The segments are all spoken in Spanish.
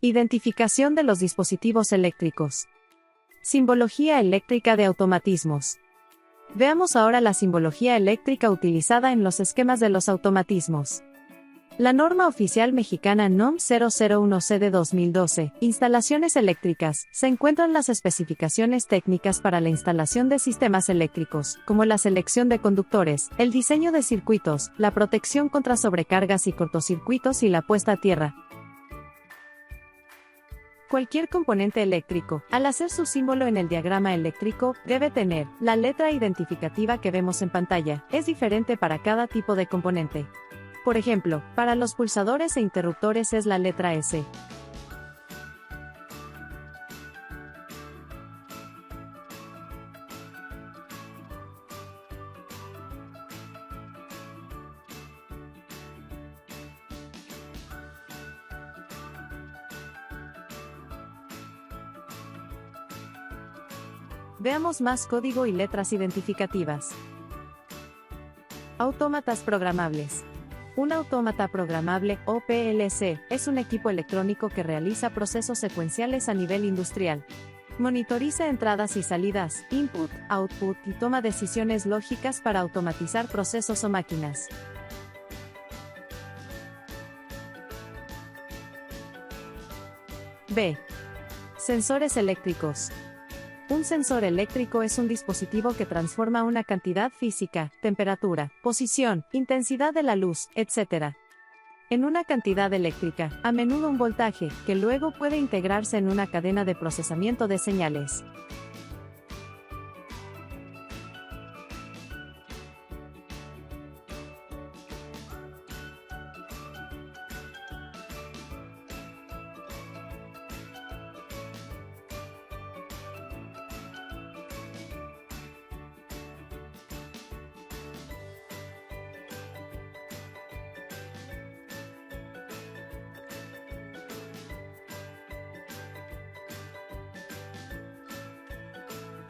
Identificación de los dispositivos eléctricos. Simbología eléctrica de automatismos. Veamos ahora la simbología eléctrica utilizada en los esquemas de los automatismos. La norma oficial mexicana NOM 001C de 2012, instalaciones eléctricas, se encuentran las especificaciones técnicas para la instalación de sistemas eléctricos, como la selección de conductores, el diseño de circuitos, la protección contra sobrecargas y cortocircuitos y la puesta a tierra. Cualquier componente eléctrico, al hacer su símbolo en el diagrama eléctrico, debe tener la letra identificativa que vemos en pantalla. Es diferente para cada tipo de componente. Por ejemplo, para los pulsadores e interruptores es la letra S. Veamos más código y letras identificativas. Autómatas programables. Un autómata programable, o PLC, es un equipo electrónico que realiza procesos secuenciales a nivel industrial. Monitoriza entradas y salidas, input, output y toma decisiones lógicas para automatizar procesos o máquinas. B. Sensores eléctricos. Un sensor eléctrico es un dispositivo que transforma una cantidad física, temperatura, posición, intensidad de la luz, etc., en una cantidad eléctrica, a menudo un voltaje, que luego puede integrarse en una cadena de procesamiento de señales.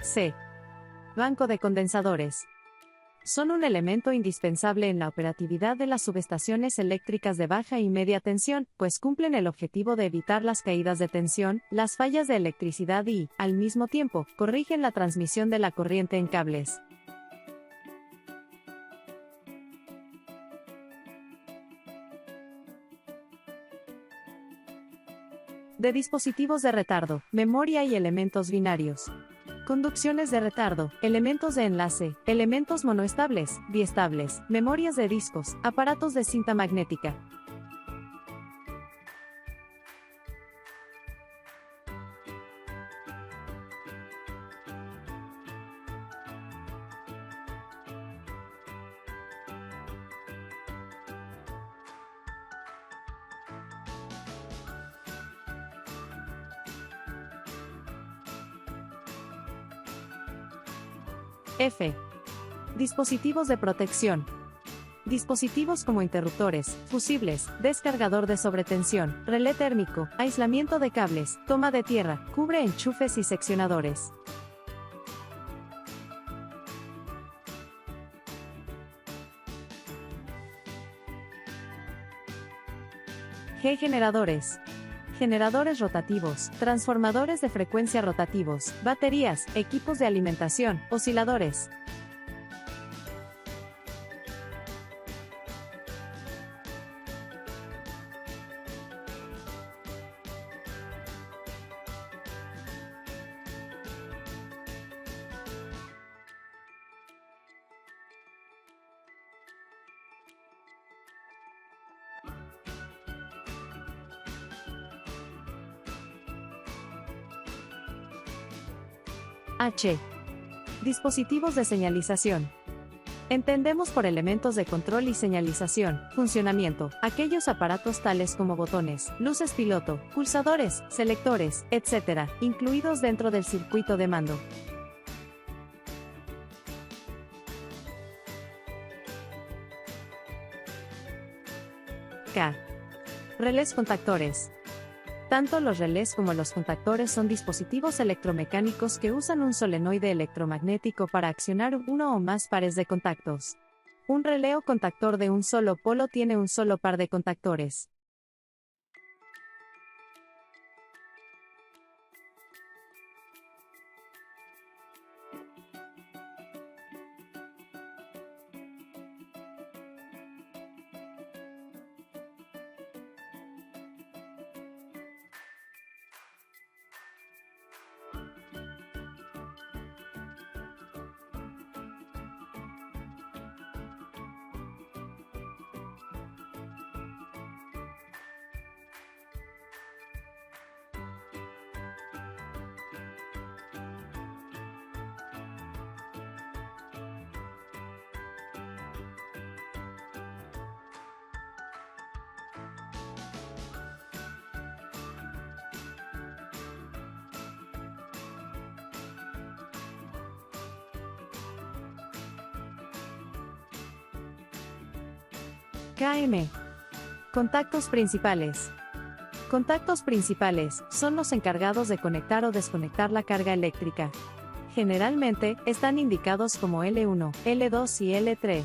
C. Banco de condensadores. Son un elemento indispensable en la operatividad de las subestaciones eléctricas de baja y media tensión, pues cumplen el objetivo de evitar las caídas de tensión, las fallas de electricidad y, al mismo tiempo, corrigen la transmisión de la corriente en cables. De dispositivos de retardo, memoria y elementos binarios. Conducciones de retardo, elementos de enlace, elementos monoestables, biestables, memorias de discos, aparatos de cinta magnética. F. Dispositivos de protección. Dispositivos como interruptores, fusibles, descargador de sobretensión, relé térmico, aislamiento de cables, toma de tierra, cubre enchufes y seccionadores. G. Generadores. Generadores rotativos, transformadores de frecuencia rotativos, baterías, equipos de alimentación, osciladores. H. Dispositivos de señalización. Entendemos por elementos de control y señalización, funcionamiento, aquellos aparatos tales como botones, luces piloto, pulsadores, selectores, etc., incluidos dentro del circuito de mando. K. Relés contactores. Tanto los relés como los contactores son dispositivos electromecánicos que usan un solenoide electromagnético para accionar uno o más pares de contactos. Un relé o contactor de un solo polo tiene un solo par de contactores. KM. Contactos principales. Contactos principales son los encargados de conectar o desconectar la carga eléctrica. Generalmente, están indicados como L1, L2 y L3.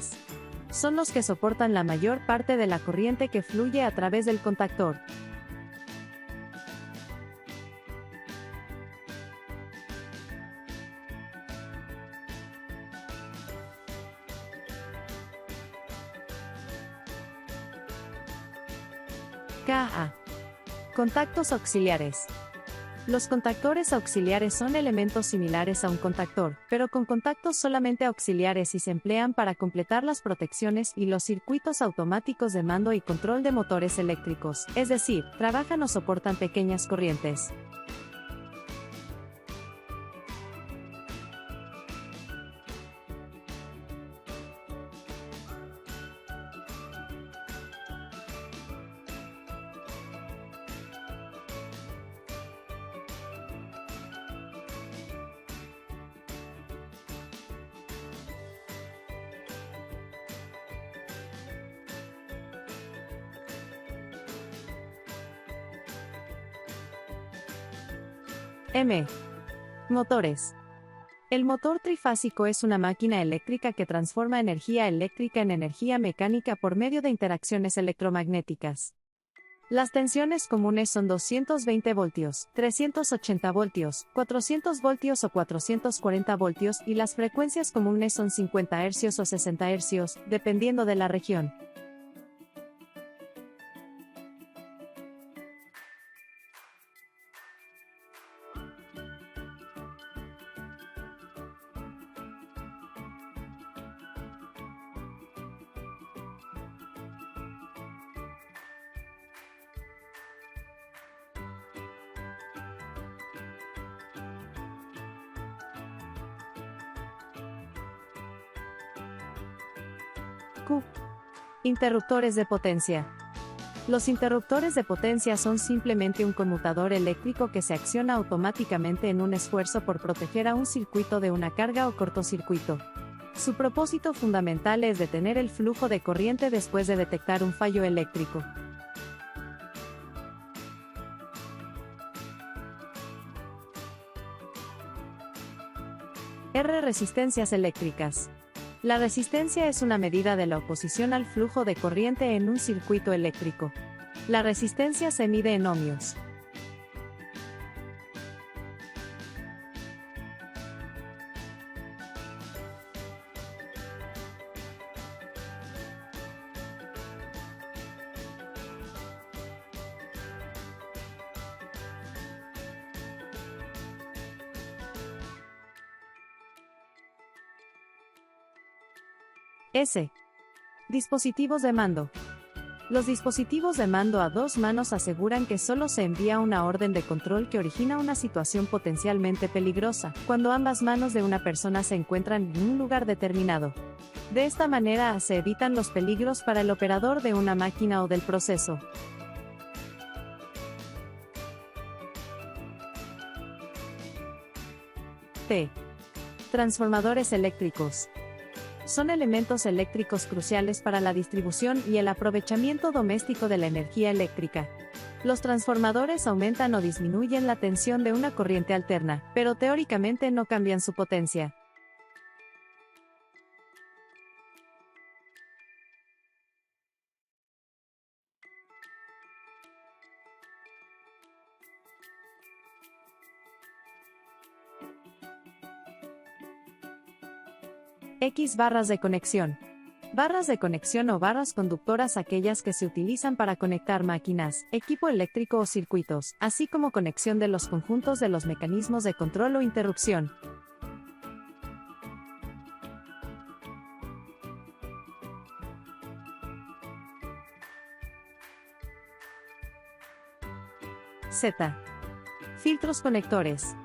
Son los que soportan la mayor parte de la corriente que fluye a través del contactor. KA. Contactos auxiliares. Los contactores auxiliares son elementos similares a un contactor, pero con contactos solamente auxiliares y se emplean para completar las protecciones y los circuitos automáticos de mando y control de motores eléctricos, es decir, trabajan o soportan pequeñas corrientes. M. Motores. El motor trifásico es una máquina eléctrica que transforma energía eléctrica en energía mecánica por medio de interacciones electromagnéticas. Las tensiones comunes son 220 voltios, 380 voltios, 400 voltios o 440 voltios y las frecuencias comunes son 50 Hz o 60 Hz, dependiendo de la región. Q. Interruptores de potencia. Los interruptores de potencia son simplemente un conmutador eléctrico que se acciona automáticamente en un esfuerzo por proteger a un circuito de una carga o cortocircuito. Su propósito fundamental es detener el flujo de corriente después de detectar un fallo eléctrico. R. Resistencias eléctricas. La resistencia es una medida de la oposición al flujo de corriente en un circuito eléctrico. La resistencia se mide en ohmios. S. Dispositivos de mando. Los dispositivos de mando a dos manos aseguran que solo se envía una orden de control que origina una situación potencialmente peligrosa, cuando ambas manos de una persona se encuentran en un lugar determinado. De esta manera se evitan los peligros para el operador de una máquina o del proceso. T. Transformadores eléctricos. Son elementos eléctricos cruciales para la distribución y el aprovechamiento doméstico de la energía eléctrica. Los transformadores aumentan o disminuyen la tensión de una corriente alterna, pero teóricamente no cambian su potencia. X. Barras de conexión. Barras de conexión o barras conductoras aquellas que se utilizan para conectar máquinas, equipo eléctrico o circuitos, así como conexión de los conjuntos de los mecanismos de control o interrupción. Z. Filtros conectores.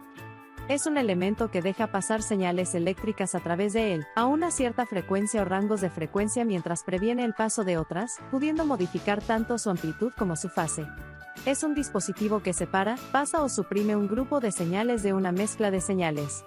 Es un elemento que deja pasar señales eléctricas a través de él, a una cierta frecuencia o rangos de frecuencia mientras previene el paso de otras, pudiendo modificar tanto su amplitud como su fase. Es un dispositivo que separa, pasa o suprime un grupo de señales de una mezcla de señales.